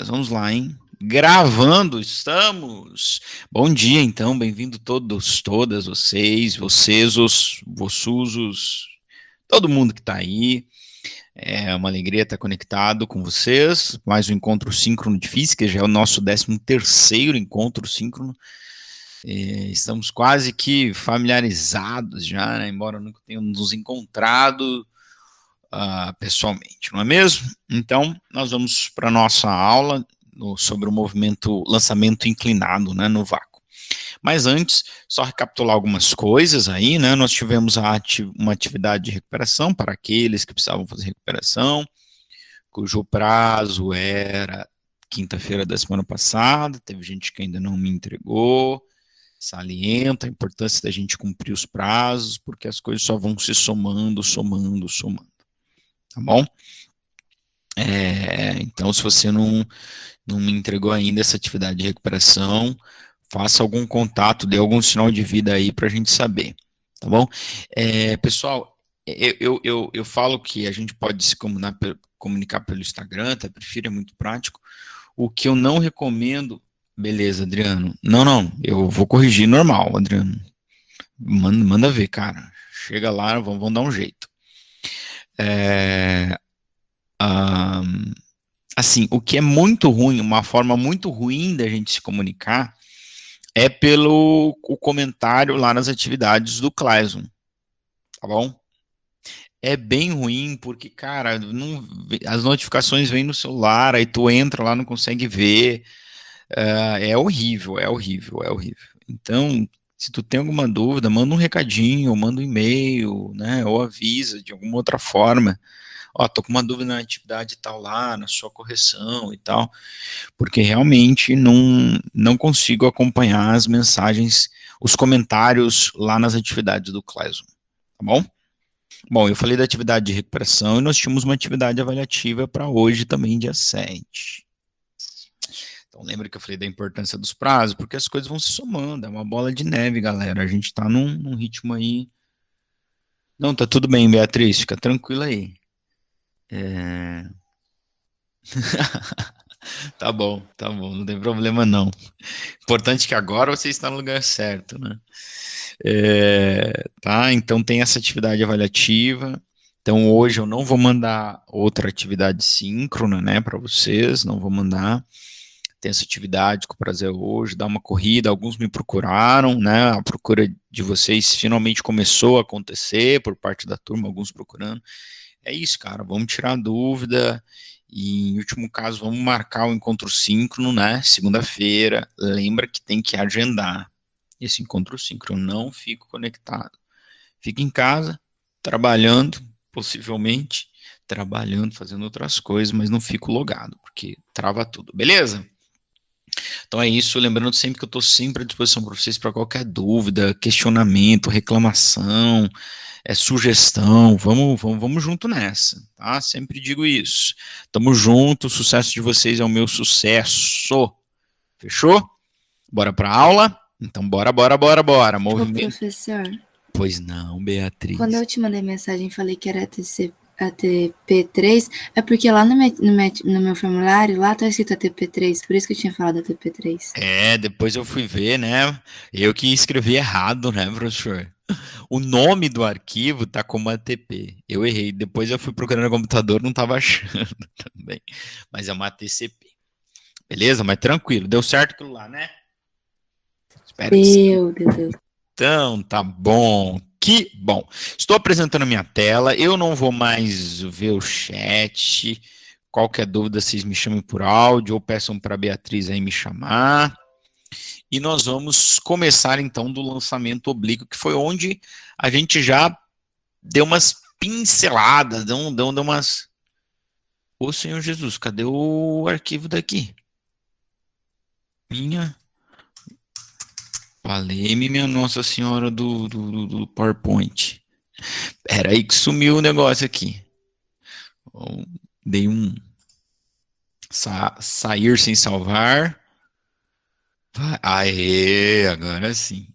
Lucas, vamos lá, hein? Gravando, estamos. Bom dia, então, bem-vindo todos, todas vocês, vossusos, todo mundo que está aí. É uma alegria estar conectado com vocês. Mais um encontro síncrono de física, já é o nosso 13º encontro síncrono. Estamos quase que familiarizados já, né? Embora nunca tenhamos nos encontrado pessoalmente, não é mesmo? Então, nós vamos para a nossa aula sobre o movimento lançamento inclinado, né, no vácuo. Mas antes, só recapitular algumas coisas aí, né? Nós tivemos uma atividade de recuperação para aqueles que precisavam fazer recuperação, cujo prazo era quinta-feira da semana passada. Teve gente que ainda não me entregou. Salienta a importância da gente cumprir os prazos, porque as coisas só vão se somando. Tá bom? Então, se você não me entregou ainda essa atividade de recuperação, faça algum contato, dê algum sinal de vida aí para a gente saber, tá bom? Pessoal, eu falo que a gente pode se comunicar pelo Instagram, tá? Prefiro, é muito prático. O que eu não recomendo... Beleza, Adriano. Não, eu vou corrigir normal, Adriano. Manda ver, cara. Chega lá, vamos dar um jeito. Assim, o que é muito ruim, uma forma muito ruim da gente se comunicar é pelo o comentário lá nas atividades do Clayson, tá bom? É bem ruim porque, cara, as notificações vêm no celular, aí tu entra lá, não consegue ver, é horrível. Então, se tu tem alguma dúvida, manda um recadinho, manda um e-mail, né, ou avisa de alguma outra forma. Tô com uma dúvida na atividade tal lá, na sua correção e tal, porque realmente não consigo acompanhar as mensagens, os comentários lá nas atividades do Clayson, tá bom? Bom, eu falei da atividade de recuperação e nós tínhamos uma atividade avaliativa para hoje também, dia 7. Então, lembra que eu falei da importância dos prazos, porque as coisas vão se somando, é uma bola de neve, galera, a gente tá num ritmo aí... Não, tá tudo bem, Beatriz, fica tranquila aí. Tá bom, não tem problema não. Importante que agora você está no lugar certo, né? Tá, então tem essa atividade avaliativa. Então hoje eu não vou mandar outra atividade síncrona, né, para vocês, não vou mandar. Tem essa atividade com prazer hoje, dar uma corrida, alguns me procuraram, né, a procura de vocês finalmente começou a acontecer por parte da turma, alguns procurando. É isso, cara, vamos tirar a dúvida e, em último caso, vamos marcar o encontro síncrono, né, segunda-feira. Lembra que tem que agendar esse encontro síncrono, não fico conectado. Fico em casa, trabalhando, possivelmente, fazendo outras coisas, mas não fico logado, porque trava tudo, beleza? Então é isso, lembrando sempre que eu estou sempre à disposição para vocês para qualquer dúvida, questionamento, reclamação, sugestão, vamos junto nessa, tá? Sempre digo isso. Tamo junto, o sucesso de vocês é o meu sucesso. Fechou? Bora para a aula? Então bora. Movimento. Ô, professor. Pois não, Beatriz. Quando eu te mandei mensagem e falei que era ATP3, é porque lá no meu formulário, lá tá escrito ATP3, por isso que eu tinha falado ATP3. Depois eu fui ver, né? Eu que escrevi errado, né, professor? O nome do arquivo tá como ATP. Eu errei. Depois eu fui procurando no computador, não tava achando também. Mas é uma ATCP. Beleza? Mas tranquilo. Deu certo aquilo lá, né? Espero que sim. Deu. Então, tá bom. Que bom. Estou apresentando a minha tela. Eu não vou mais ver o chat. Qualquer dúvida, vocês me chamem por áudio ou peçam para a Beatriz aí me chamar. E nós vamos começar, então, do lançamento oblíquo, que foi onde a gente já deu umas pinceladas, deu umas... Ô, Senhor Jesus, cadê o arquivo daqui? Falei-me, minha Nossa Senhora do PowerPoint. Era aí que sumiu o negócio aqui. Dei um... Sair sem salvar... Aê, agora sim.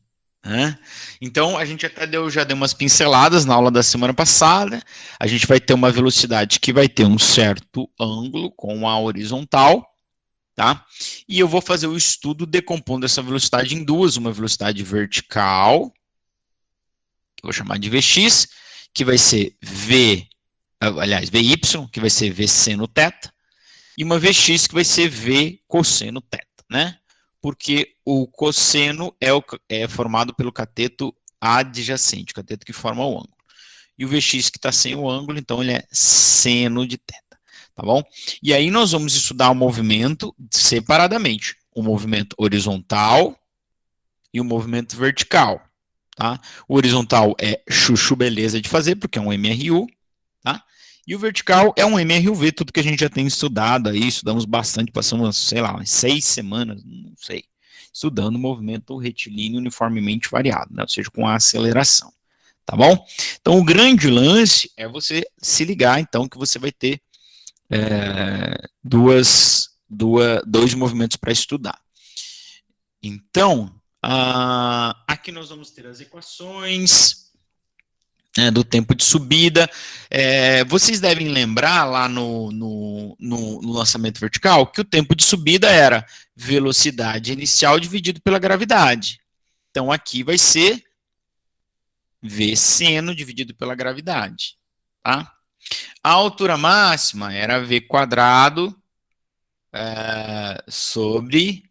Então, a gente até já deu umas pinceladas na aula da semana passada. A gente vai ter uma velocidade que vai ter um certo ângulo com a horizontal. tá? E eu vou fazer o estudo decompondo essa velocidade em duas, uma velocidade vertical, que eu vou chamar de Vx, que vai ser Vy, que vai ser V seno θ, e uma Vx que vai ser V cosseno θ, né? Porque o cosseno é formado pelo cateto adjacente, o cateto que forma o ângulo. E o Vx que está sem o ângulo, então ele é seno de θ, tá bom? E aí nós vamos estudar o movimento separadamente, o movimento horizontal e o movimento vertical, tá? O horizontal é chuchu beleza de fazer, porque é um MRU, tá? E o vertical é um MRUV, tudo que a gente já tem estudado aí, estudamos bastante, passamos, sei lá, umas 6 semanas, não sei, estudando o movimento retilíneo uniformemente variado, né? Ou seja, com a aceleração, tá bom? Então, o grande lance é você se ligar, então, que você vai ter dois movimentos para estudar. Então, aqui nós vamos ter as equações do tempo de subida. Vocês devem lembrar lá no lançamento vertical que o tempo de subida era velocidade inicial dividido pela gravidade. Então, aqui vai ser V seno dividido pela gravidade, tá? A altura máxima era V quadrado sobre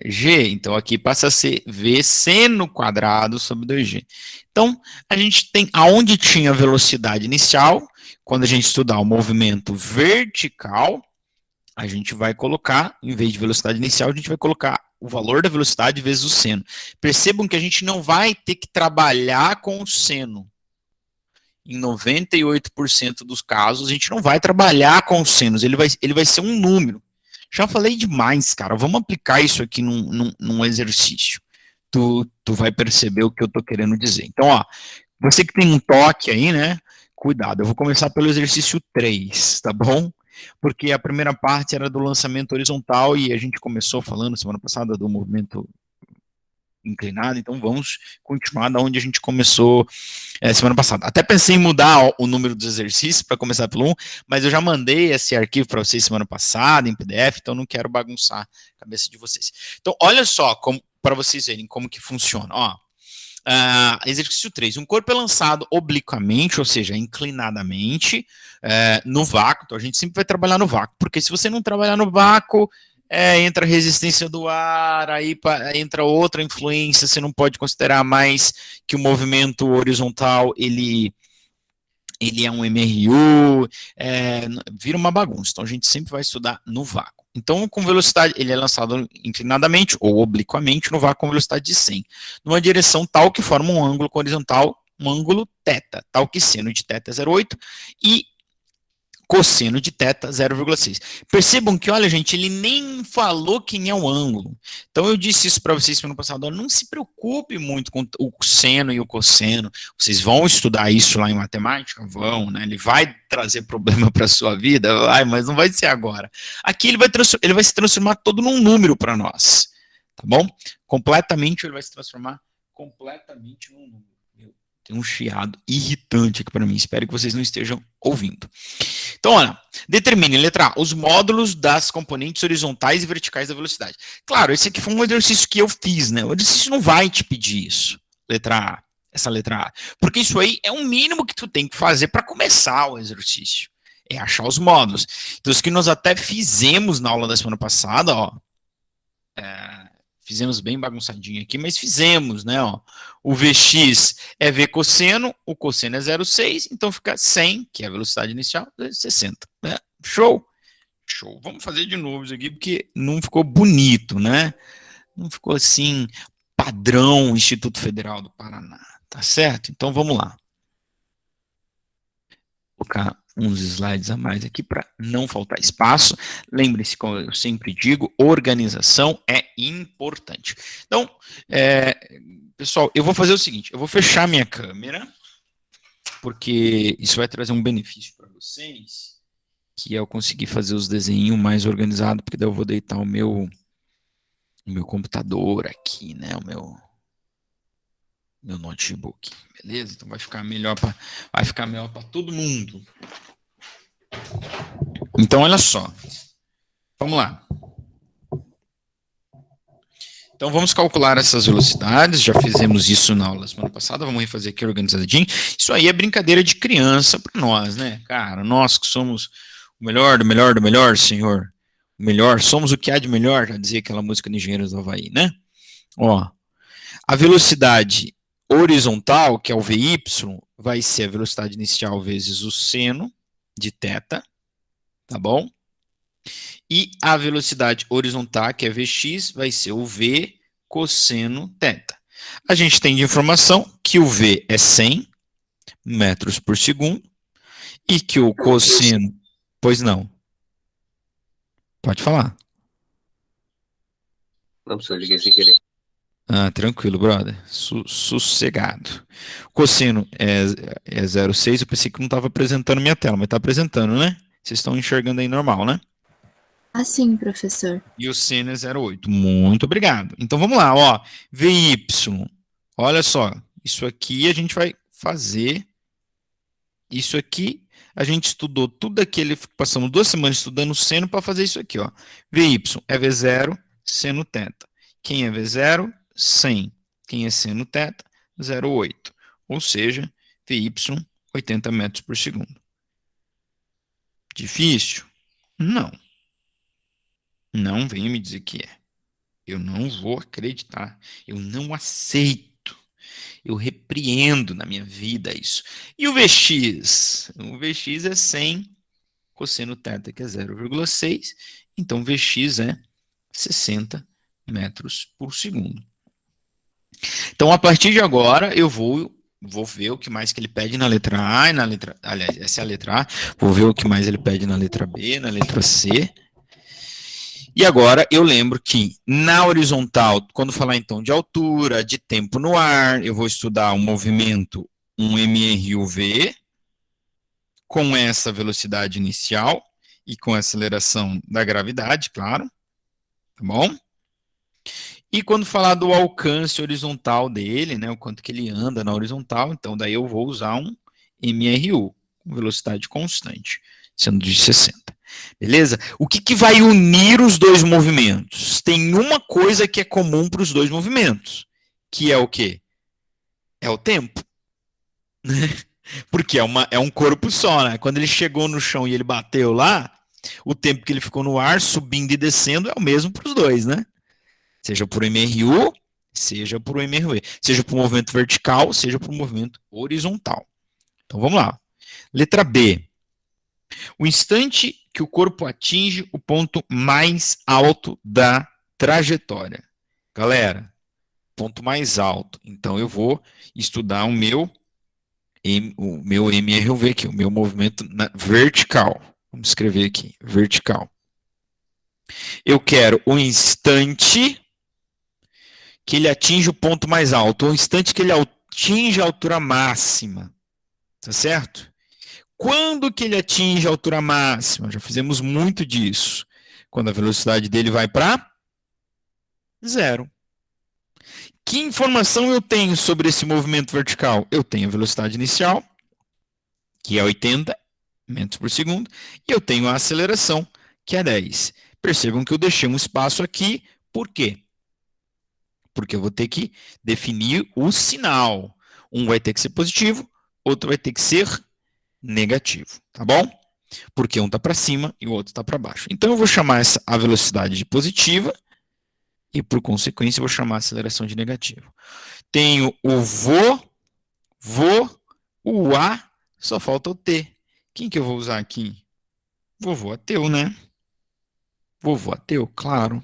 G. Então, aqui passa a ser V seno quadrado sobre 2G. Então, a gente tem, aonde tinha velocidade inicial, quando a gente estudar o movimento vertical, a gente vai colocar, em vez de velocidade inicial, a gente vai colocar o valor da velocidade vezes o seno. Percebam que a gente não vai ter que trabalhar com o seno. Em 98% dos casos, a gente não vai trabalhar com os senos, ele vai ser um número. Já falei demais, cara, vamos aplicar isso aqui num exercício. Tu vai perceber o que eu tô querendo dizer. Então, ó, você que tem um toque aí, né, cuidado, eu vou começar pelo exercício 3, tá bom? Porque a primeira parte era do lançamento horizontal e a gente começou falando semana passada do movimento inclinado, então vamos continuar da onde a gente começou semana passada. Até pensei em mudar o número dos exercícios para começar pelo 1, mas eu já mandei esse arquivo para vocês semana passada em PDF, então não quero bagunçar a cabeça de vocês. Então, olha só, para vocês verem como que funciona. Ó, exercício 3. Um corpo é lançado obliquamente, ou seja, inclinadamente, no vácuo. Então, a gente sempre vai trabalhar no vácuo, porque se você não trabalhar no vácuo, entra a resistência do ar, aí entra outra influência, você não pode considerar mais que o movimento horizontal, ele é um MRU, vira uma bagunça. Então, a gente sempre vai estudar no vácuo. Então, com velocidade, ele é lançado inclinadamente ou obliquamente no vácuo com velocidade de 100, numa direção tal que forma um ângulo horizontal, um ângulo θ, tal que seno de θ é 0,8 e cosseno de θ 0,6. Percebam que, olha, gente, ele nem falou quem é o ângulo. Então, eu disse isso para vocês semana passada, não se preocupe muito com o seno e o cosseno. Vocês vão estudar isso lá em matemática? Vão, né? Ele vai trazer problema para a sua vida? Vai, mas não vai ser agora. Aqui ele vai se transformar todo num número para nós, tá bom? Ele vai se transformar completamente num número. Tem um chiado irritante aqui para mim. Espero que vocês não estejam ouvindo. Então, olha, determine, letra A, os módulos das componentes horizontais e verticais da velocidade. Claro, esse aqui foi um exercício que eu fiz, né? O exercício não vai te pedir isso, letra A, essa letra A. Porque isso aí é o mínimo que tu tem que fazer para começar o exercício. É achar os módulos. Então, isso que nós até fizemos na aula da semana passada, ó. Fizemos bem bagunçadinho aqui, mas fizemos, né? Ó. O Vx é V cosseno, o cosseno é 0,6, então fica 100, que é a velocidade inicial, 60. Né? Show? Show. Vamos fazer de novo isso aqui, porque não ficou bonito, né? Não ficou assim, padrão Instituto Federal do Paraná, tá certo? Então vamos lá. Vou colocar uns slides a mais aqui para não faltar espaço. Lembre-se, como eu sempre digo, organização é importante. Então, pessoal, eu vou fazer o seguinte, eu vou fechar minha câmera, porque isso vai trazer um benefício para vocês, que é eu conseguir fazer os desenhos mais organizados, porque daí eu vou deitar o meu computador aqui, né, o meu notebook, beleza? Então vai ficar melhor para todo mundo. Então, olha só. Vamos lá. Então vamos calcular essas velocidades, já fizemos isso na aula semana passada, vamos refazer aqui organizadinho. Isso aí é brincadeira de criança para nós, né? Cara, nós que somos o melhor do melhor do melhor, senhor. O melhor, somos o que há de melhor, já dizia aquela música de Engenheiros do Havaí, né? Ó, a velocidade horizontal, que é o VY, vai ser a velocidade inicial vezes o seno de θ, tá bom? E a velocidade horizontal, que é Vx, vai ser o V cosseno θ. A gente tem de informação que o V é 100 metros por segundo e que o cosseno... Pois não. Pode falar. Não, professor, liguei sem querer. Ah, tranquilo, brother. Sossegado. Cosseno é 0,6. Eu pensei que não estava apresentando minha tela, mas está apresentando, né? Vocês estão enxergando aí normal, né? Assim, professor. E o seno é 0,8. Muito obrigado. Então vamos lá, ó. VY. Olha só. Isso aqui a gente vai fazer. Isso aqui a gente estudou tudo aquele. Passamos 2 semanas estudando seno para fazer isso aqui, ó. VY é V0, seno θ. Quem é V0? 100. Quem é seno θ? 0,8. Ou seja, VY 80 metros por segundo. Difícil? Não. Não venha me dizer que é. Eu não vou acreditar. Eu não aceito. Eu repreendo na minha vida isso. E o Vx? O Vx é 100 cosseno θ, que é 0,6. Então, Vx é 60 metros por segundo. Então, a partir de agora, eu vou ver o que mais que ele pede na letra A e na letra... Aliás, essa é a letra A. Vou ver o que mais ele pede na letra B, na letra C. E agora eu lembro que na horizontal, quando falar então de altura, de tempo no ar, eu vou estudar um movimento, um MRUV, com essa velocidade inicial e com a aceleração da gravidade, claro, tá bom? E quando falar do alcance horizontal dele, né, o quanto que ele anda na horizontal, então daí eu vou usar um MRU, com velocidade constante, sendo de 60. Beleza? O que, que vai unir os dois movimentos? Tem uma coisa que é comum para os dois movimentos, que é o quê? É o tempo. Porque é um corpo só, né? Quando ele chegou no chão e ele bateu lá, o tempo que ele ficou no ar, subindo e descendo, é o mesmo para os dois, né? Seja por MRU, seja por MRV. Seja por movimento vertical, seja por movimento horizontal. Então vamos lá. Letra B. O instante que o corpo atinge o ponto mais alto da trajetória. Galera, ponto mais alto. Então eu vou estudar o meu MRV aqui, o meu movimento vertical. Vamos escrever aqui, vertical. Eu quero o instante que ele atinge o ponto mais alto, o instante que ele atinge a altura máxima. Tá certo? Quando que ele atinge a altura máxima? Já fizemos muito disso. Quando a velocidade dele vai para 0. Que informação eu tenho sobre esse movimento vertical? Eu tenho a velocidade inicial, que é 80 metros por segundo, e eu tenho a aceleração, que é 10. Percebam que eu deixei um espaço aqui, por quê? Porque eu vou ter que definir o sinal. Um vai ter que ser positivo, outro vai ter que ser negativo, tá bom? Porque um está para cima e o outro está para baixo. Então eu vou chamar a velocidade de positiva e, por consequência, eu vou chamar a aceleração de negativo. Tenho o o A, só falta o T. Quem que eu vou usar aqui? Vovô ateu, né? Vovô ateu, claro.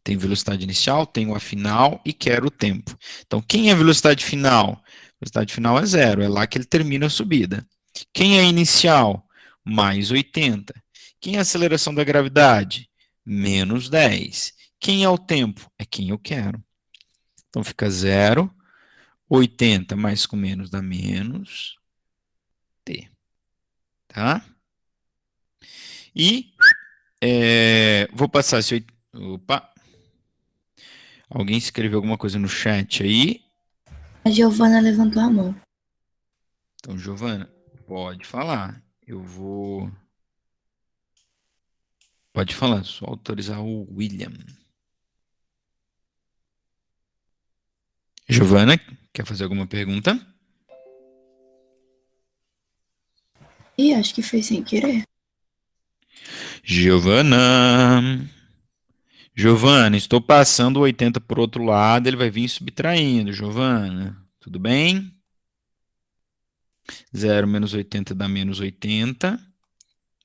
Tem velocidade inicial, tenho a final e quero o tempo. Então, quem é a velocidade final? A velocidade final é 0, é lá que ele termina a subida. Quem é a inicial? Mais 80. Quem é a aceleração da gravidade? Menos 10. Quem é o tempo? É quem eu quero. Então, fica 0, 80 mais com menos dá menos t. Tá? E vou passar esse... Opa! Alguém escreveu alguma coisa no chat aí? A Giovana levantou a mão. Então, Giovana, pode falar. Eu vou... Pode falar, só autorizar o William. Giovana, quer fazer alguma pergunta? Ih, acho que foi sem querer. Giovana. Giovana, estou passando o 80 por outro lado, ele vai vir subtraindo. Giovana, tudo bem? 0 menos 80 dá menos 80,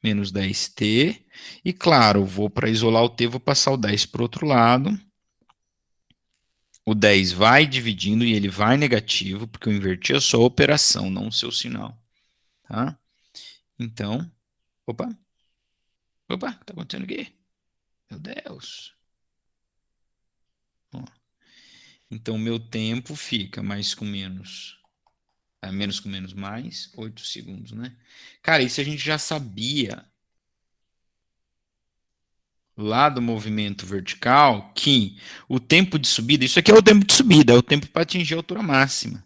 menos 10t. E claro, vou para isolar o t, vou passar o 10 para o outro lado. O 10 vai dividindo e ele vai negativo, porque eu inverti a sua operação, não o seu sinal. Tá? Então, opa, o que está acontecendo aqui? Meu Deus. Ó. Então, meu tempo fica mais com menos. Menos com menos mais, 8 segundos, né? Cara, isso a gente já sabia lá do movimento vertical, que o tempo de subida, isso aqui é o tempo de subida, é o tempo para atingir a altura máxima.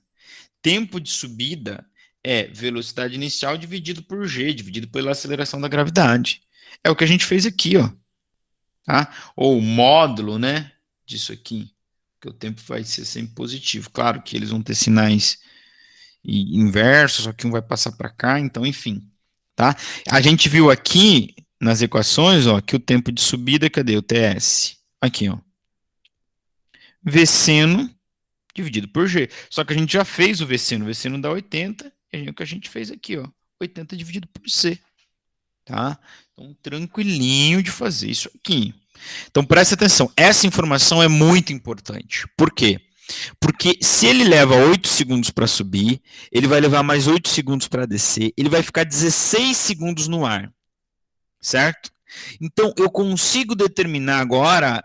Tempo de subida é velocidade inicial dividido por g, dividido pela aceleração da gravidade. É o que a gente fez aqui, ó. Tá? Ou o módulo, né, disso aqui, que o tempo vai ser sempre positivo. Claro que eles vão ter sinais inversos, só que um vai passar para cá, então, enfim. Tá? A gente viu aqui nas equações, ó, que o tempo de subida, cadê o TS? Aqui, ó. V seno dividido por G. Só que a gente já fez o V seno dá 80, e é o que a gente fez aqui, ó. 80 dividido por C. Tá? Então, tranquilinho de fazer isso aqui. Então, preste atenção. Essa informação é muito importante. Por quê? Porque se ele leva 8 segundos para subir, ele vai levar mais 8 segundos para descer, ele vai ficar 16 segundos no ar. Certo? Então, eu consigo determinar agora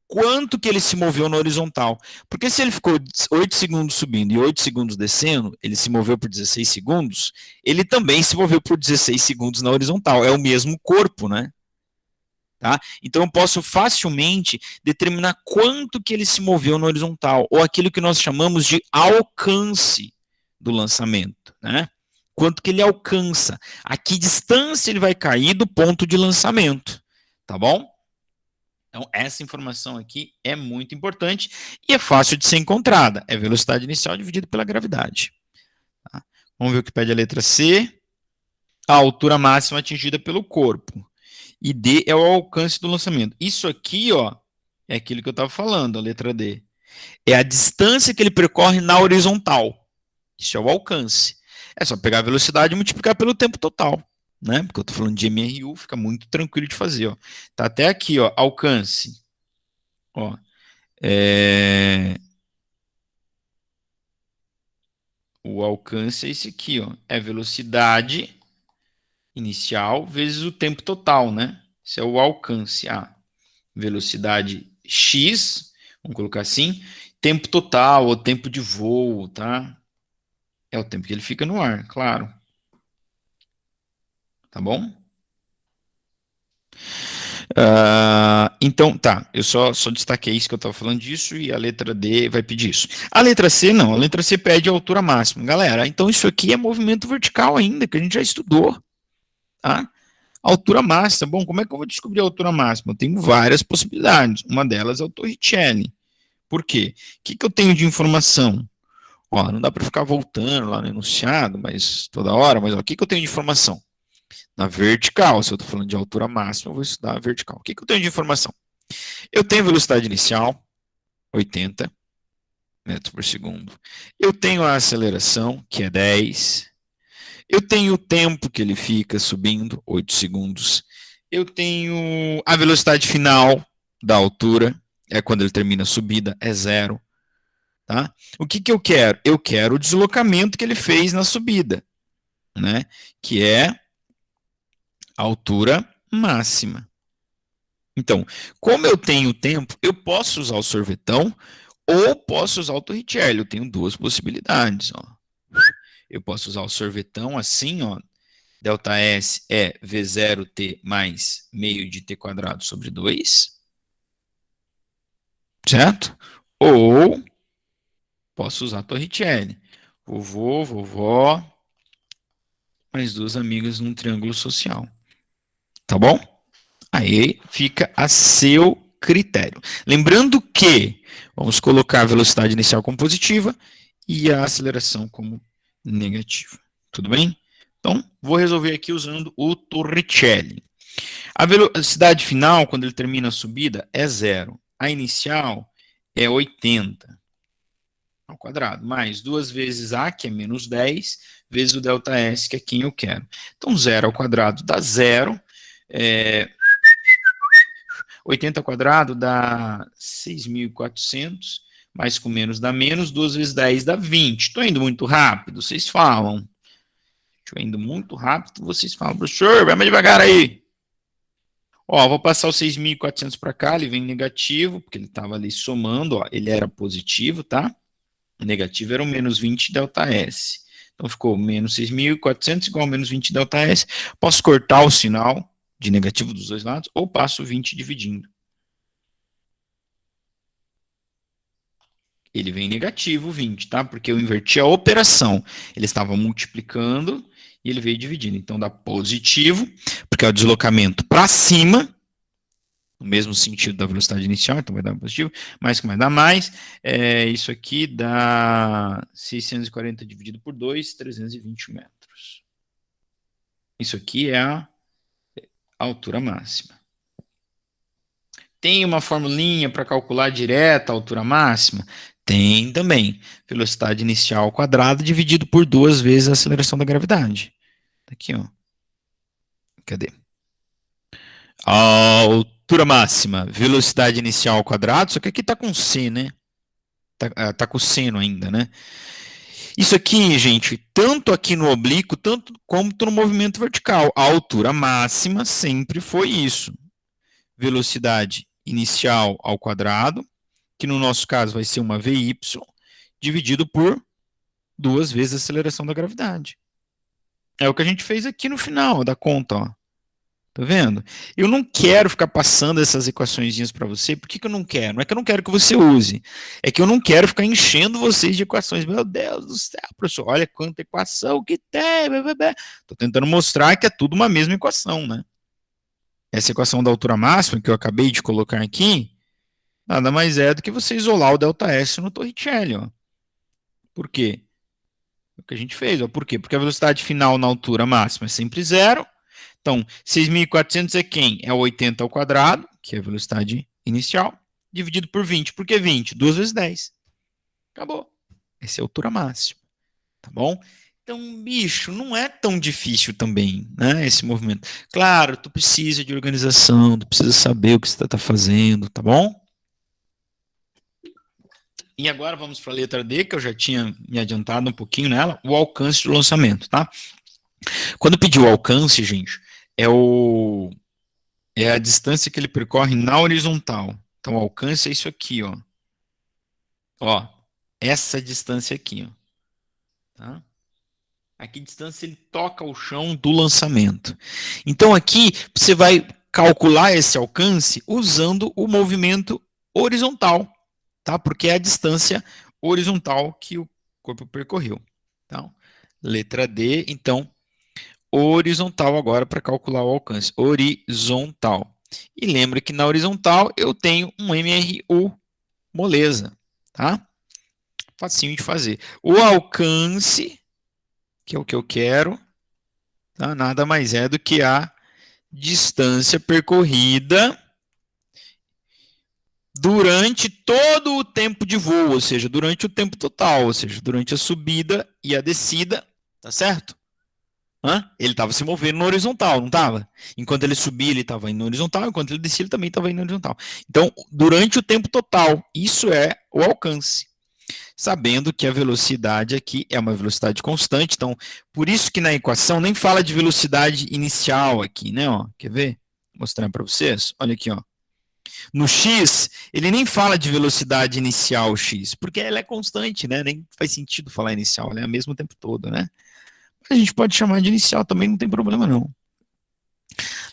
quanto que ele se moveu na horizontal. Porque se ele ficou 8 segundos subindo e 8 segundos descendo, ele se moveu por 16 segundos, ele também se moveu por 16 segundos na horizontal. É o mesmo corpo, né? Tá? Então eu posso facilmente determinar quanto que ele se moveu na horizontal, ou aquilo que nós chamamos de alcance do lançamento, né? Quanto que ele alcança, a que distância ele vai cair do ponto de lançamento, tá bom? Então essa informação aqui é muito importante e é fácil de ser encontrada, é velocidade inicial dividida pela gravidade. Tá? Vamos ver o que pede a letra C, a altura máxima atingida pelo corpo. E D é o alcance do lançamento. Isso aqui, ó, é aquilo que eu estava falando, a letra D. É a distância que ele percorre na horizontal. Isso é o alcance. É só pegar a velocidade e multiplicar pelo tempo total, né? Porque eu estou falando de MRU, fica muito tranquilo de fazer, ó. Tá até aqui, ó, alcance. Ó, o alcance é esse aqui, ó. É velocidade inicial vezes o tempo total, né? Isso é o alcance. Velocidade x, vamos colocar assim, tempo total, ou tempo de voo, tá? É o tempo que ele fica no ar, claro. Tá bom? Então, tá, eu só destaquei isso que eu estava falando disso e a letra D vai pedir isso. A letra C, não, a letra C pede a altura máxima. Galera, então isso aqui é movimento vertical ainda, que a gente já estudou, tá? Altura máxima, bom, como é que eu vou descobrir a altura máxima? Eu tenho várias possibilidades, uma delas é o Torricelli. Por quê? O que eu tenho de informação? Ó, não dá para ficar voltando lá no enunciado, mas toda hora, mas ó, o que eu tenho de informação? Na vertical, se eu estou falando de altura máxima, eu vou estudar a vertical. O que eu tenho de informação? Eu tenho velocidade inicial, 80 metros por segundo. Eu tenho a aceleração, que é 10. Eu tenho o tempo que ele fica subindo, 8 segundos. Eu tenho a velocidade final da altura, é quando ele termina a subida, é 0. Tá? O que eu quero? Eu quero o deslocamento que ele fez na subida, né? Que é a altura máxima. Então, como eu tenho tempo, eu posso usar o sorvetão ou posso usar o Torricelli. Eu tenho duas possibilidades. Ó. Eu posso usar o sorvetão assim, ó. Delta S é V0T mais meio de T quadrado sobre 2. Certo? Ou posso usar Torricelli. Vovô, vovó, mais duas amigas num triângulo social. Tá bom? Aí fica a seu critério. Lembrando que vamos colocar a velocidade inicial como positiva e a aceleração como negativa. Tudo bem? Então, vou resolver aqui usando o Torricelli. A velocidade final, quando ele termina a subida, é 0. A inicial é 80 ao quadrado, mais 2 vezes A, que é menos 10, vezes o ΔS, que é quem eu quero. Então, 0 ao quadrado dá 0. 80 ao quadrado dá 6.400, mais com menos dá menos, 2 vezes 10 dá 20. Estou indo muito rápido, vocês falam. Estou indo muito rápido, vocês falam, professor, vai mais devagar aí. Ó, vou passar o 6.400 para cá, ele vem negativo, porque ele estava ali somando, ó, ele era positivo, tá? O negativo era o menos 20 ΔS. Então ficou menos 6.400 igual a menos 20 ΔS. Posso cortar o sinal de negativo dos dois lados, ou passo 20 dividindo. Ele vem negativo 20, tá? Porque eu inverti a operação. Ele estava multiplicando e ele veio dividindo. Então dá positivo, porque é o deslocamento para cima, no mesmo sentido da velocidade inicial, então vai dar positivo, mais que vai dar mais. Isso aqui dá 640 dividido por 2, 320 metros. Isso aqui é a altura máxima. Tem uma formulinha para calcular direto a altura máxima? Tem também. Velocidade inicial ao quadrado dividido por 2 vezes a aceleração da gravidade. Tá aqui, ó. Cadê? Altura máxima, velocidade inicial ao quadrado, só que aqui está com C, né? Tá com seno ainda, né? Isso aqui, gente, tanto aqui no oblíquo, tanto quanto no movimento vertical. A altura máxima sempre foi isso. Velocidade inicial ao quadrado, que no nosso caso vai ser uma VY, dividido por 2 vezes a aceleração da gravidade. É o que a gente fez aqui no final da conta, ó. Tá vendo? Eu não quero ficar passando essas equaçõezinhas para você. Por que eu não quero? Não é que eu não quero que você use. É que eu não quero ficar enchendo vocês de equações. Meu Deus do céu, professor, olha quanta equação que tem. Estou tentando mostrar que é tudo uma mesma equação, né? Essa equação da altura máxima que eu acabei de colocar aqui, nada mais é do que você isolar o ΔS no Torricelli, ó. Por quê? O que a gente fez, ó. Por quê? Porque a velocidade final na altura máxima é sempre 0. Então, 6.400 é quem? É o 80 ao quadrado, que é a velocidade inicial, dividido por 20. Por que 20? 2 vezes 10. Acabou. Essa é a altura máxima. Tá bom? Então, bicho, não é tão difícil também, né, esse movimento. Claro, tu precisa de organização, tu precisa saber o que você está fazendo, tá bom? E agora vamos para a letra D, que eu já tinha me adiantado um pouquinho nela, o alcance do lançamento, tá? Quando pediu o alcance, gente, é a distância que ele percorre na horizontal. Então, o alcance é isso aqui, ó. Ó, essa distância aqui, ó. Tá? A que distância ele toca o chão do lançamento. Então, aqui, você vai calcular esse alcance usando o movimento horizontal, tá? Porque é a distância horizontal que o corpo percorreu. Então, letra D, então, horizontal agora para calcular o alcance. Horizontal. E lembra que na horizontal eu tenho um MRU, moleza, tá? Facinho de fazer. O alcance, que é o que eu quero, tá? Nada mais é do que a distância percorrida durante todo o tempo de voo, ou seja, durante o tempo total, ou seja, durante a subida e a descida, tá certo? Ele estava se movendo no horizontal, não estava? Enquanto ele subia, ele estava indo no horizontal, enquanto ele descia, ele também estava indo no horizontal. Então, durante o tempo total, isso é o alcance. Sabendo que a velocidade aqui é uma velocidade constante, então, por isso que na equação nem fala de velocidade inicial aqui, né? Ó, quer ver? Vou mostrar para vocês. Olha aqui, ó. No x, ele nem fala de velocidade inicial x, porque ela é constante, né? Nem faz sentido falar inicial, ela é a mesmo tempo todo, né? A gente pode chamar de inicial também, não tem problema não.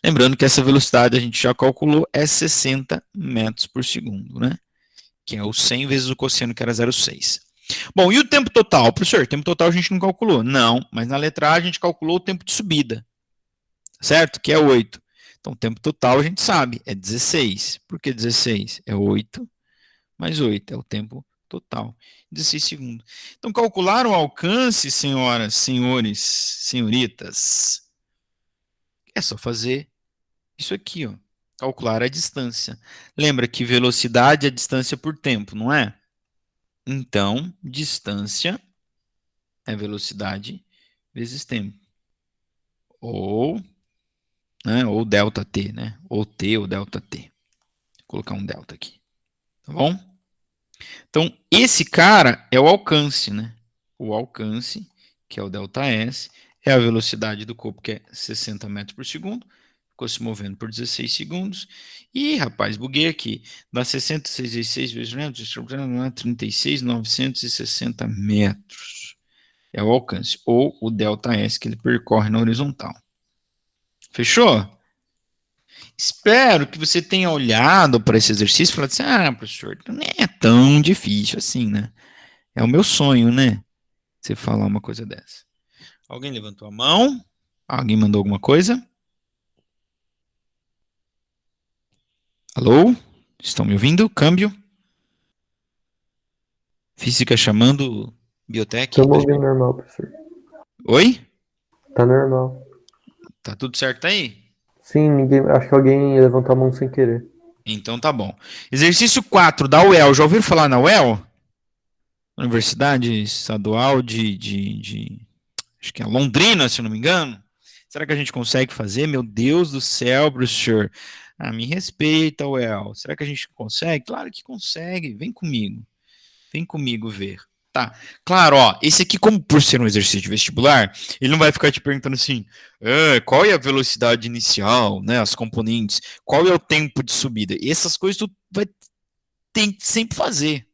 Lembrando que essa velocidade a gente já calculou, é 60 metros por segundo, né? Que é o 100 vezes o cosseno, que era 0,6. Bom, e o tempo total? Professor, o tempo total a gente não calculou. Não, mas na letra A a gente calculou o tempo de subida, certo? Que é 8. Então, o tempo total a gente sabe, é 16. Por que 16? É 8 mais 8, é o tempo total. 16 segundos. Então, calcular o alcance, senhoras, senhores, senhoritas, é só fazer isso aqui, ó. Calcular a distância. Lembra que velocidade é distância por tempo, não é? Então, distância é velocidade vezes tempo. Ou, né, ou delta t, né? Ou t ou delta t. Vou colocar um delta aqui. Tá bom? Então, esse cara é o alcance, né? O alcance, que é o ΔS, é a velocidade do corpo, que é 60 metros por segundo. Ficou se movendo por 16 segundos. E, rapaz, buguei aqui. Dá 66 vezes 36.960 metros. É o alcance. Ou o ΔS que ele percorre na horizontal. Fechou? Espero que você tenha olhado para esse exercício e falado assim, professor, não é tão difícil assim, né? É o meu sonho, né? Você falar uma coisa dessa. Alguém levantou a mão? Alguém mandou alguma coisa? Alô? Estão me ouvindo? Câmbio? Física chamando biotech? Estamos ouvindo normal, professor. Oi? Tá normal. Tá tudo certo aí? Sim, acho que alguém levantou a mão sem querer. Então tá bom. Exercício 4 da UEL. Já ouviram falar na UEL? Universidade Estadual de acho que é Londrina, se eu não me engano. Será que a gente consegue fazer? Meu Deus do céu, professor. Me respeita, UEL. Será que a gente consegue? Claro que consegue. Vem comigo. Vem comigo ver. Tá. Claro, ó, esse aqui, como por ser um exercício de vestibular, ele não vai ficar te perguntando assim, qual é a velocidade inicial, né, as componentes, qual é o tempo de subida. E essas coisas tu vai ter que sempre fazer.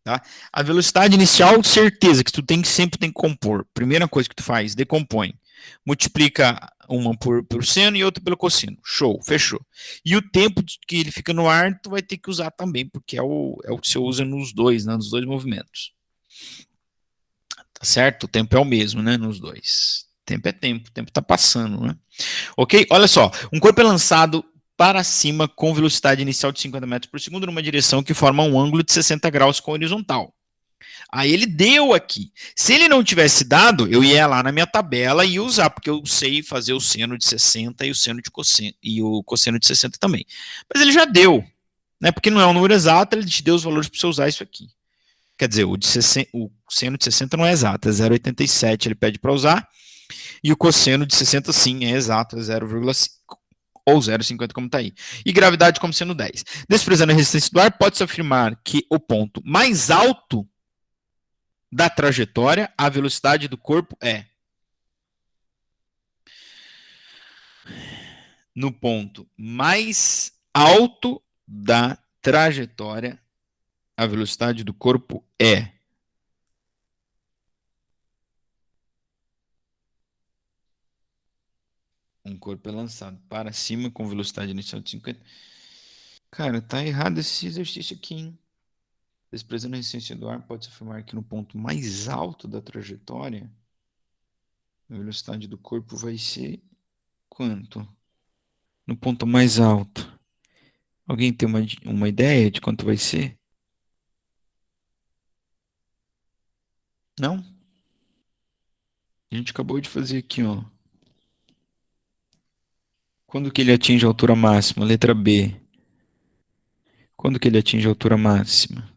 Tá? A velocidade inicial, certeza que tu sempre tem que compor. Primeira coisa que tu faz, decompõe. Multiplica uma por seno e outra pelo cosseno. Show, fechou. E o tempo que ele fica no ar, tu vai ter que usar também, porque é o que você usa nos dois, né, nos dois movimentos. Tá certo? O tempo é o mesmo, né, nos dois. Tempo é tempo, o tempo tá passando, né? Ok? Olha só, um corpo é lançado para cima com velocidade inicial de 50 metros por segundo numa direção que forma um ângulo de 60 graus com a horizontal. Aí ele deu aqui. Se ele não tivesse dado, eu ia lá na minha tabela e ia usar, porque eu sei fazer o seno de 60 e o seno de cosseno, e o cosseno de 60 também. Mas ele já deu, né? Porque não é um número exato, ele te deu os valores para você usar isso aqui. Quer dizer, o seno de 60 não é exato, é 0,87, ele pede para usar, e o cosseno de 60 sim, é exato, é 0,5 ou 0,50 como está aí. E gravidade como sendo 10. Desprezando a resistência do ar, pode-se afirmar que o ponto mais alto da trajetória, a velocidade do corpo é no ponto mais alto da trajetória, a velocidade do corpo é um corpo é lançado para cima com velocidade inicial de 50. Cara, tá errado esse exercício aqui, hein? Desprezando a resistência do ar, pode-se afirmar que no ponto mais alto da trajetória, a velocidade do corpo vai ser quanto? No ponto mais alto. Alguém tem uma ideia de quanto vai ser? Não? A gente acabou de fazer aqui, ó. Quando que ele atinge a altura máxima? Letra B. Quando que ele atinge a altura máxima?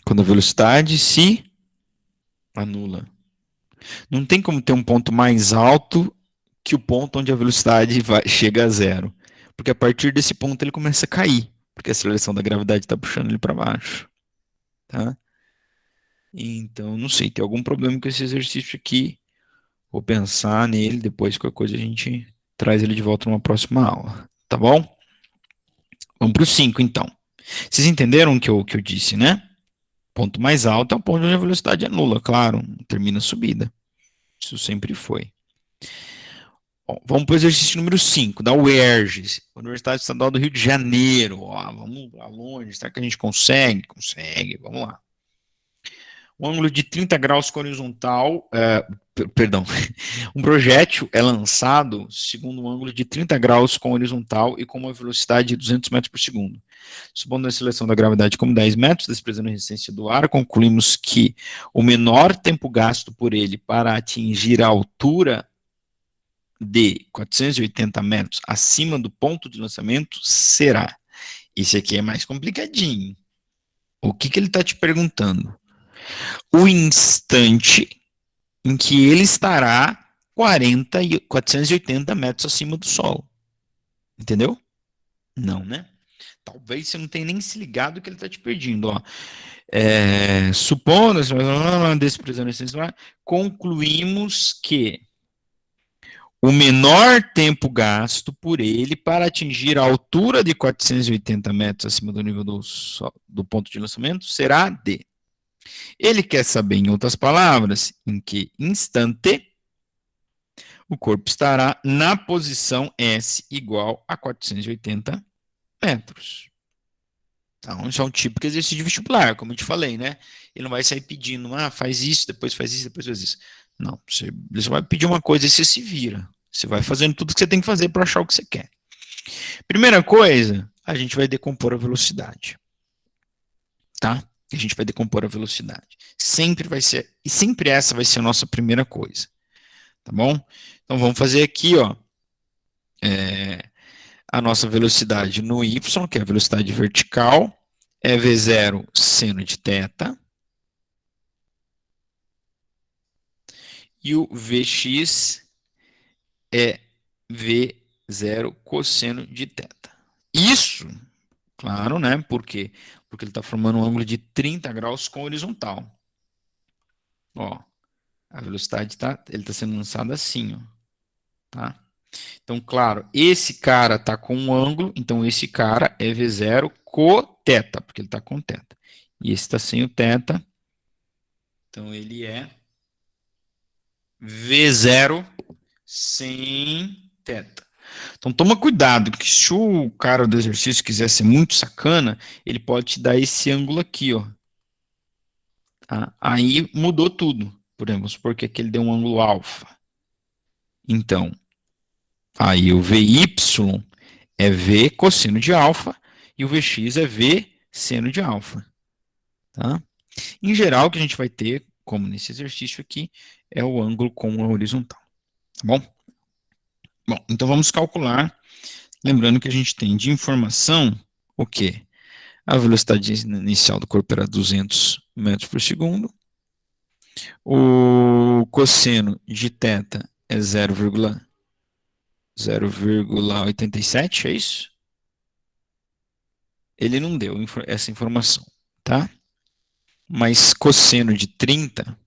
Quando a velocidade se anula. Não tem como ter um ponto mais alto que o ponto onde a velocidade chega a zero. Porque a partir desse ponto ele começa a cair. Porque a aceleração da gravidade está puxando ele para baixo. Tá? Então, não sei, tem algum problema com esse exercício aqui. Vou pensar nele, depois qualquer coisa a gente traz ele de volta numa próxima aula. Tá bom? Vamos para o 5, então. Vocês entenderam o que eu disse, né? Ponto mais alto é o ponto onde a velocidade é nula, claro, termina a subida. Isso sempre foi. Bom, vamos para o exercício número 5, da UERJ, Universidade Estadual do Rio de Janeiro. Ó, vamos lá longe, será que a gente consegue? Consegue, vamos lá. Um ângulo de 30 graus com horizontal, perdão, um projétil é lançado segundo um ângulo de 30 graus com horizontal e com uma velocidade de 200 metros por segundo. Supondo a seleção da gravidade como 10 metros, desprezando a resistência do ar, concluímos que o menor tempo gasto por ele para atingir a altura de 480 metros acima do ponto de lançamento será. Esse aqui é mais complicadinho. O que ele está te perguntando? O instante em que ele estará 480 metros acima do solo. Entendeu? Não, né? Talvez você não tenha nem se ligado que ele está te pedindo. Ó. Supondo, desprezando a essência do ar, concluímos que o menor tempo gasto por ele para atingir a altura de 480 metros acima do nível do ponto de lançamento será D. Ele quer saber, em outras palavras, em que instante o corpo estará na posição S igual a 480 metros. Então, isso é um típico exercício de vestibular, como eu te falei, né? Ele não vai sair pedindo, faz isso, depois faz isso, depois faz isso. Não, ele só vai pedir uma coisa e você se vira. Você vai fazendo tudo que você tem que fazer para achar o que você quer. Primeira coisa, a gente vai decompor a velocidade. Tá? A gente vai decompor a velocidade. Sempre vai ser, e sempre essa vai ser a nossa primeira coisa. Tá bom? Então vamos fazer aqui, ó, a nossa velocidade no y, que é a velocidade vertical, é v0 seno de θ. E o vx é v0 cosseno de θ. Isso, claro, né? Por quê? Porque ele está formando um ângulo de 30 graus com horizontal. Ó, a velocidade ele está sendo lançado assim, ó. Tá? Então, claro, esse cara está com um ângulo, então esse cara é v0 coteta, porque ele está com teta. E esse está sem o teta, então ele é v0 sem teta. Então toma cuidado, que se o cara do exercício quiser ser muito sacana, ele pode te dar esse ângulo aqui, ó. Tá? Aí mudou tudo. Por exemplo, vamos supor que aqui ele deu um ângulo alfa. Então, aí o VY é V cosseno de alfa e o VX é V seno de alfa. Tá? Em geral, o que a gente vai ter, como nesse exercício aqui, é o ângulo com a horizontal. Tá bom? Bom, então vamos calcular. Lembrando que a gente tem de informação o quê? A velocidade inicial do corpo era 200 metros por segundo. O cosseno de θ é 0,87, é isso? Ele não deu essa informação, tá? Mas cosseno de 30,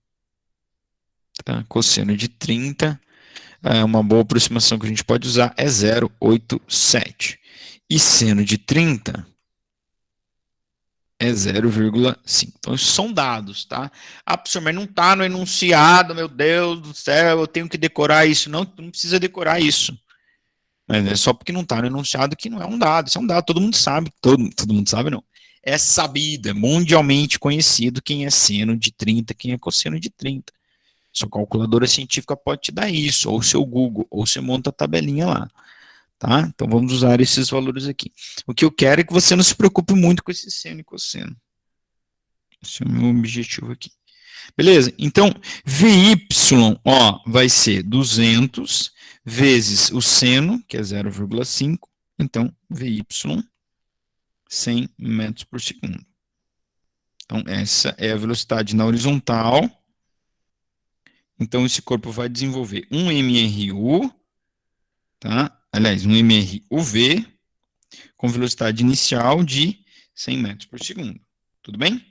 tá? Cosseno de 30, uma boa aproximação que a gente pode usar é 0,87. E seno de 30 é 0,5. Então, isso são dados, tá? Professor, mas não está no enunciado, meu Deus do céu, eu tenho que decorar isso. Não, não precisa decorar isso. Mas é só porque não está no enunciado que não é um dado. Isso é um dado, todo mundo sabe. Todo mundo sabe, não. É sabido, é mundialmente conhecido quem é seno de 30, quem é cosseno de 30. Sua calculadora científica pode te dar isso, ou seu Google, ou você monta a tabelinha lá. Tá? Então vamos usar esses valores aqui. O que eu quero é que você não se preocupe muito com esse seno e cosseno. Esse é o meu objetivo aqui. Beleza? Então, VY, ó, vai ser 200 vezes o seno, que é 0,5. Então, VY, 100 metros por segundo. Então, essa é a velocidade na horizontal. Então, esse corpo vai desenvolver um MRU, tá? Aliás, um MRUV, com velocidade inicial de 100 metros por segundo. Tudo bem?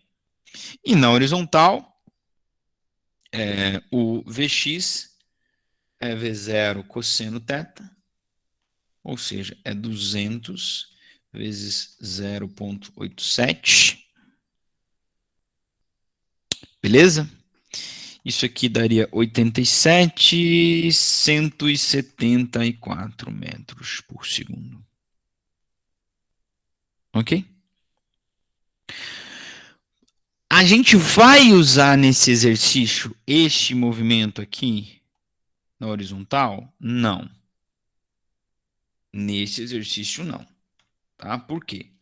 E na horizontal, o Vx é V0 cosseno θ, ou seja, é 200 vezes 0,87. Beleza? Isso aqui daria 87,174 metros por segundo. Ok? A gente vai usar nesse exercício este movimento aqui na horizontal? Não. Nesse exercício não. Tá? Por quê?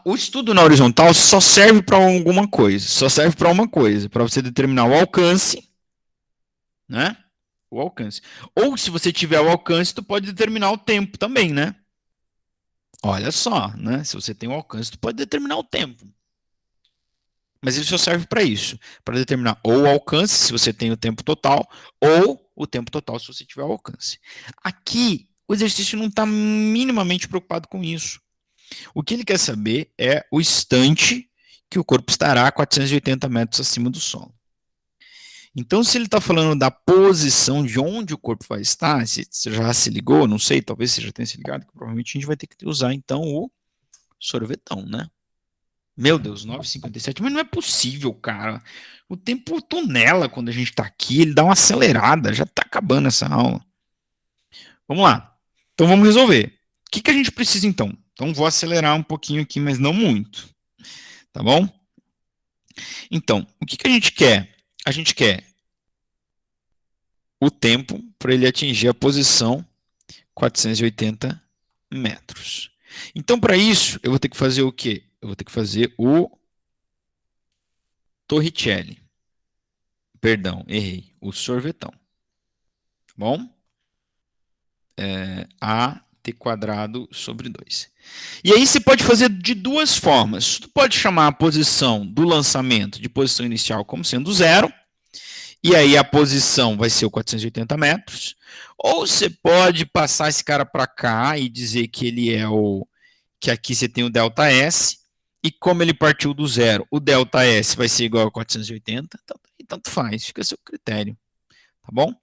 O estudo na horizontal só serve para alguma coisa, só serve para uma coisa, para você determinar o alcance, né? O alcance. Ou se você tiver o alcance, tu pode determinar o tempo também, né? Olha só, né? Se você tem o alcance, tu pode determinar o tempo. Mas ele só serve para isso, para determinar ou o alcance, se você tem o tempo total, ou o tempo total, se você tiver o alcance. Aqui, o exercício não está minimamente preocupado com isso. O que ele quer saber é o instante que o corpo estará a 480 metros acima do solo. Então, se ele está falando da posição de onde o corpo vai estar, se você já se ligou, não sei, talvez você já tenha se ligado, que provavelmente a gente vai ter que usar, então, o sorvetão, né? Meu Deus, 9h57, mas não é possível, cara. O tempo tonela quando a gente está aqui, ele dá uma acelerada, já está acabando essa aula. Vamos lá. Então, vamos resolver. O que a gente precisa, então? Então, vou acelerar um pouquinho aqui, mas não muito. Tá bom? Então, o que a gente quer? A gente quer o tempo para ele atingir a posição 480 metros. Então, para isso, eu vou ter que fazer o quê? Eu vou ter que fazer o Torricelli. Perdão, errei. O sorvetão. Tá bom? AT quadrado sobre 2. E aí você pode fazer de duas formas. Você pode chamar a posição do lançamento de posição inicial como sendo 0, e aí a posição vai ser o 480 metros, ou você pode passar esse cara para cá e dizer que ele é que aqui você tem o ΔS, e como ele partiu do 0, o ΔS vai ser igual a 480, então, tanto faz, fica a seu critério, tá bom?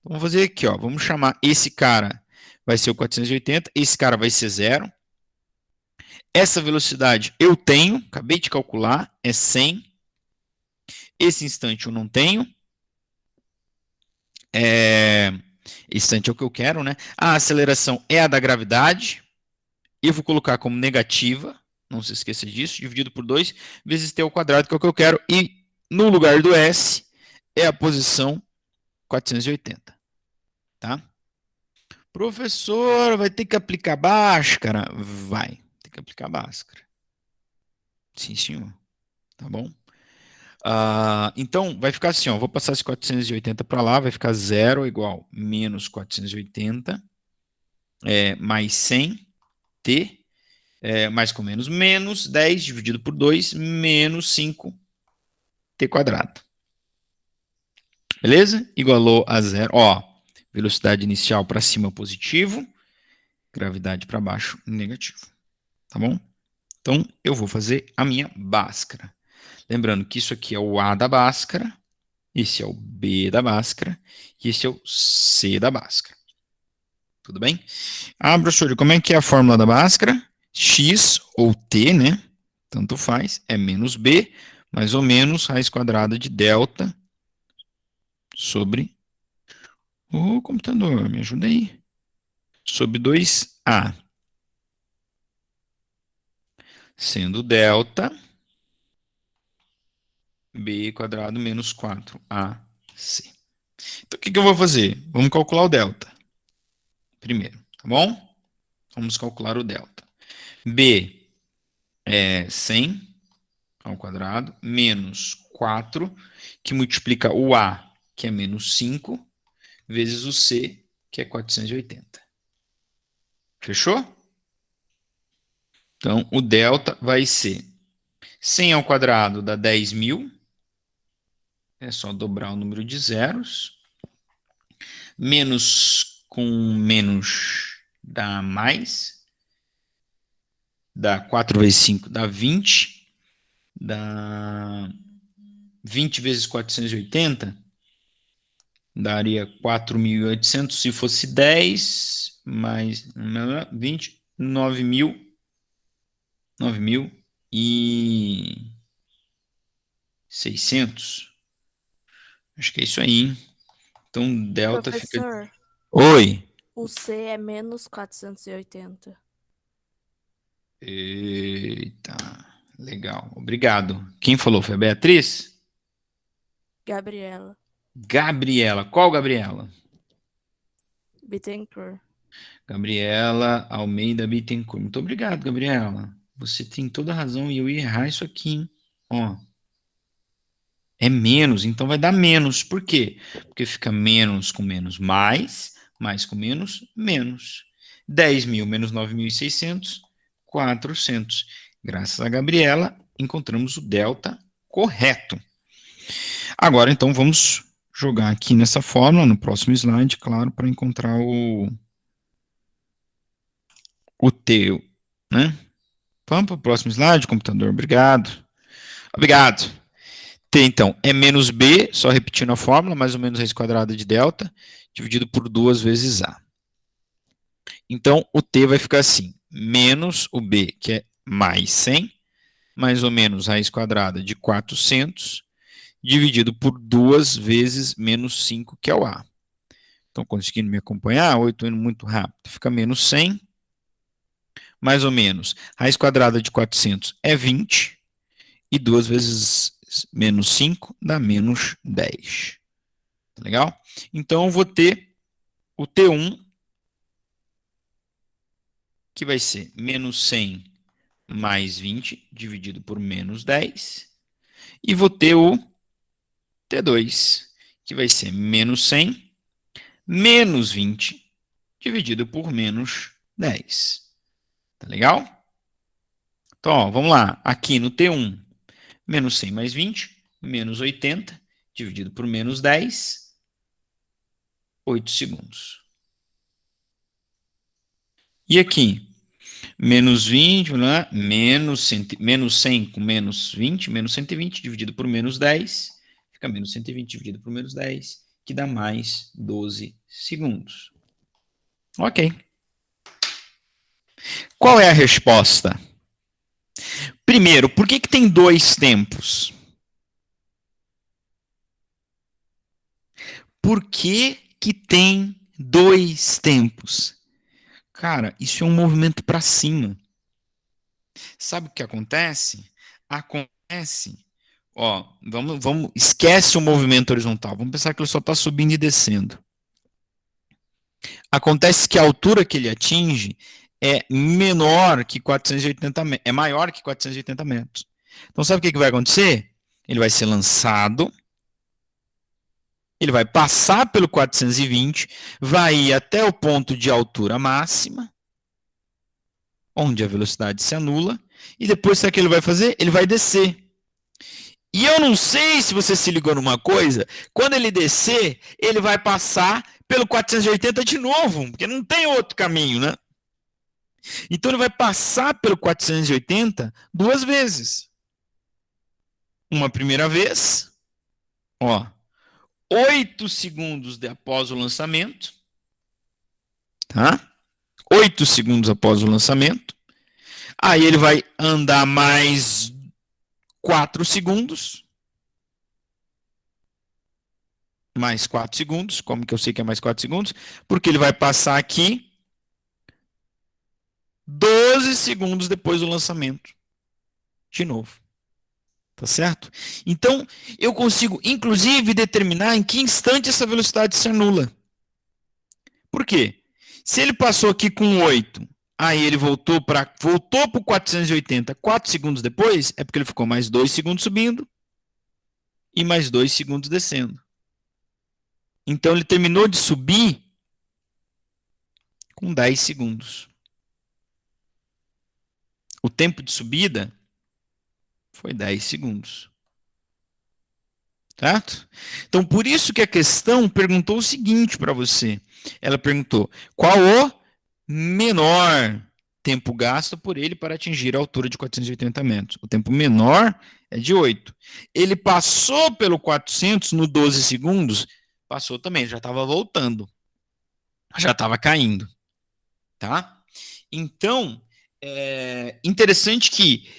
Vamos fazer aqui, ó. Vamos chamar esse cara, vai ser o 480, esse cara vai ser 0. Essa velocidade eu tenho, acabei de calcular, é 100. Esse instante eu não tenho. Instante é o que eu quero, né? A aceleração é a da gravidade. Eu vou colocar como negativa, não se esqueça disso, dividido por 2, vezes t ao quadrado, que é o que eu quero. E no lugar do S é a posição 480. Tá? Professor, vai ter que aplicar Bhaskara? Vai ter que aplicar Bhaskara. Sim, senhor. Tá bom? Então, vai ficar assim, ó, vou passar esse 480 para lá, vai ficar 0 igual menos 480, mais 100t, mais com menos, menos 10 dividido por 2, menos 5t quadrado. Beleza? Igualou a 0. Ó, velocidade inicial para cima positivo, gravidade para baixo negativo. Tá bom? Então, eu vou fazer a minha Bhaskara. Lembrando que isso aqui é o A da Bhaskara, esse é o B da Bhaskara e esse é o C da Bhaskara. Tudo bem? Professor, como é que é a fórmula da Bhaskara? X ou T, né? Tanto faz, é menos B, mais ou menos raiz quadrada de delta sobre o computador, me ajuda aí. Sobre 2A. Sendo delta B quadrado menos 4AC. Então, o que eu vou fazer? Vamos calcular o delta. Primeiro, tá bom? Vamos calcular o delta. B é 100 ao quadrado, menos 4, que multiplica o A, que é menos 5, vezes o C, que é 480. Fechou? Então, o delta vai ser 100 ao quadrado dá 10.000. É só dobrar o número de zeros. Menos com menos dá mais. Dá 4 vezes 5 dá 20. Dá 20 vezes 480 daria 4.800. Se fosse 10 mais 20, 9.600. Acho que é isso aí, hein? Então, delta Professor, fica... Oi. o C é menos 480. Eita. Legal, obrigado. Quem falou foi a Beatriz? Gabriela Gabriela, qual Gabriela? Bittencourt. Gabriela Almeida Bittencourt. Muito obrigado, Gabriela. Você tem toda a razão e eu ia errar isso aqui, hein? Ó, é menos, então vai dar menos. Por quê? Porque fica menos com menos mais com menos, menos. 10.000 menos 9.600, 400. Graças a Gabriela, encontramos o delta correto. Agora, então, vamos jogar aqui nessa fórmula, no próximo slide, claro, para encontrar o teu, né? Vamos para o próximo slide, computador, obrigado. Obrigado. T, então, é menos B, só repetindo a fórmula, mais ou menos raiz quadrada de delta, dividido por 2 vezes A. Então, o T vai ficar assim, menos o B, que é mais 100, mais ou menos raiz quadrada de 400, dividido por 2 vezes menos 5, que é o A. Estão conseguindo me acompanhar? Ou eu estou indo muito rápido? Fica menos 100, mais ou menos, raiz quadrada de 400 é 20, e 2 vezes menos 5 dá menos 10. Tá legal? Então, eu vou ter o T1, que vai ser menos 100 mais 20, dividido por menos 10. E vou ter o T2, que vai ser menos 100 menos 20, dividido por menos 10. Tá legal? Então, ó, vamos lá. Aqui no T1, menos 100 mais 20, menos 80, dividido por menos 10, 8 segundos. E aqui, menos 20, menos 100 com menos 20, menos 120, dividido por menos 10, fica menos 120 dividido por menos 10, que dá mais 12 segundos. Ok. Qual é a resposta? Primeiro, por que tem 2 tempos? Por que tem 2 tempos? Cara, isso é um movimento para cima. Sabe o que acontece? Acontece, ó, esquece o movimento horizontal. Vamos pensar que ele só está subindo e descendo. Acontece que a altura que ele atinge é menor que 480 metros, é maior que 480 metros. Então, sabe o que vai acontecer? Ele vai ser lançado, ele vai passar pelo 420, vai ir até o ponto de altura máxima, onde a velocidade se anula, e depois sabe o que ele vai fazer? Ele vai descer. E eu não sei se você se ligou numa coisa, quando ele descer, ele vai passar pelo 480 de novo, porque não tem outro caminho, né? Então ele vai passar pelo 480 2 vezes. Uma primeira vez, ó, 8 segundos após o lançamento, tá? 8 segundos após o lançamento. Aí ele vai andar mais 4 segundos. Mais 4 segundos. Como que eu sei que é mais 4 segundos? Porque ele vai passar aqui 12 segundos depois do lançamento. De novo. Tá certo? Então, eu consigo, inclusive, determinar em que instante essa velocidade se anula. Por quê? Se ele passou aqui com 8, aí ele voltou para o 480 4 segundos depois, é porque ele ficou mais 2 segundos subindo e mais 2 segundos descendo. Então, ele terminou de subir com 10 segundos. O tempo de subida foi 10 segundos. Certo? Então, por isso que a questão perguntou o seguinte para você. Ela perguntou, qual o menor tempo gasto por ele para atingir a altura de 480 metros? O tempo menor é de 8. Ele passou pelo 400 no 12 segundos? Passou também, já estava voltando. Já estava caindo. Tá? Então, é interessante que,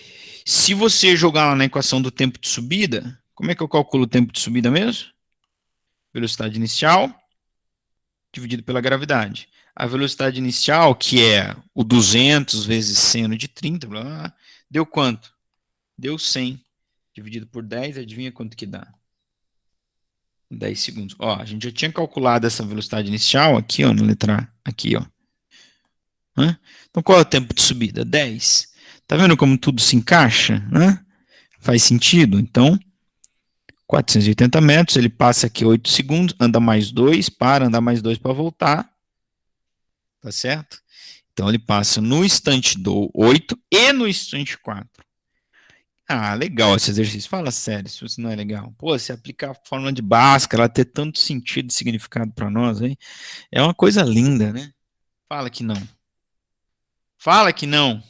se você jogar lá na equação do tempo de subida, como é que eu calculo o tempo de subida mesmo? Velocidade inicial dividido pela gravidade. A velocidade inicial, que é o 200 vezes seno de 30, blá, blá, blá, deu quanto? Deu 100. Dividido por 10, adivinha quanto que dá? 10 segundos. Ó, a gente já tinha calculado essa velocidade inicial aqui, ó, na letra A. Aqui, ó. Hã? Então, qual é o tempo de subida? 10. Tá vendo como tudo se encaixa? Hã? Faz sentido? Então, 480 metros, ele passa aqui 8 segundos, anda mais 2, para, anda mais 2 para voltar. Tá certo? Então, ele passa no instante do 8 e no instante 4. Ah, legal esse exercício. Fala sério, se isso não é legal. Pô, se aplicar a fórmula de Bhaskara, ela ter tanto sentido e significado para nós, hein? É uma coisa linda, né? Fala que não. Fala que não.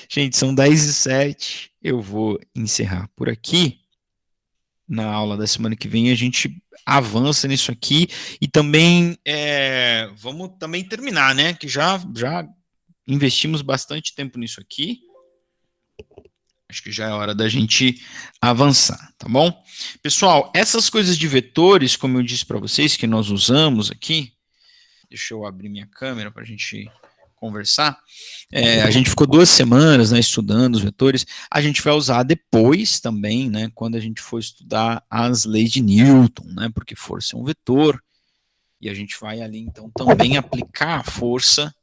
Gente, são 10h07. Eu vou encerrar por aqui. Na aula da semana que vem a gente avança nisso aqui e também vamos também terminar, né? Que já investimos bastante tempo nisso aqui. Acho que já é hora da gente avançar, tá bom? Pessoal, essas coisas de vetores, como eu disse para vocês, que nós usamos aqui, deixa eu abrir minha câmera para a gente conversar. A gente ficou 2 semanas, né, estudando os vetores. A gente vai usar depois também, né, quando a gente for estudar as leis de Newton, né, porque força é um vetor, e a gente vai ali, então, também aplicar a força.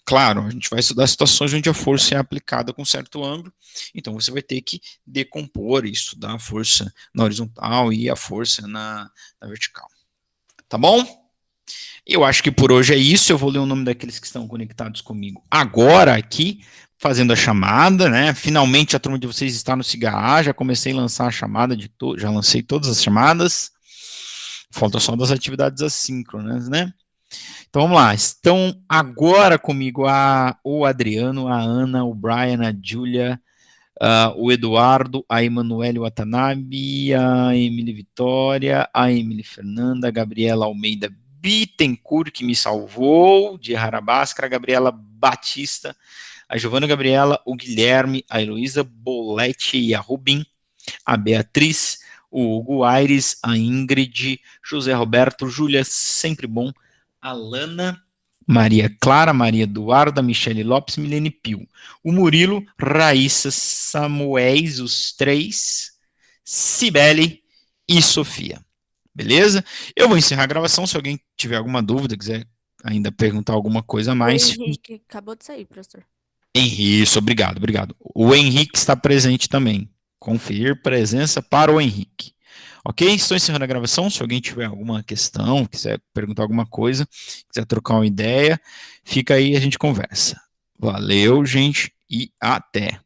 Claro, a gente vai estudar situações onde a força é aplicada com certo ângulo, então você vai ter que decompor e estudar a força na horizontal e a força na vertical. Tá bom? Eu acho que por hoje é isso. Eu vou ler o nome daqueles que estão conectados comigo agora aqui, fazendo a chamada, né? Finalmente a turma de vocês está no Cigarra, já comecei a lançar a chamada, já lancei todas as chamadas, falta só das atividades assíncronas, né? Então vamos lá, estão agora comigo o Adriano, a Ana, o Brian, a Júlia, o Eduardo, a Emanuele Watanabe, a Emily Vitória, a Emily Fernanda, a Gabriela Almeida Bittencourt, que me salvou, de Harabasca, a Gabriela Batista, a Giovana Gabriela, o Guilherme, a Heloísa Boletti e a Rubim, a Beatriz, o Hugo Aires, a Ingrid, José Roberto, Júlia, sempre bom, a Lana, Maria Clara, Maria Eduarda, Michele Lopes, Milene Pio, o Murilo, Raíssa, Samuéis, os 3, Cibele e Sofia. Beleza? Eu vou encerrar a gravação, se alguém tiver alguma dúvida, quiser ainda perguntar alguma coisa a mais. O Henrique acabou de sair, professor. Isso, obrigado. O Henrique está presente também. Conferir presença para o Henrique. Ok? Estou encerrando a gravação. Se alguém tiver alguma questão, quiser perguntar alguma coisa, quiser trocar uma ideia, fica aí e a gente conversa. Valeu, gente, e até.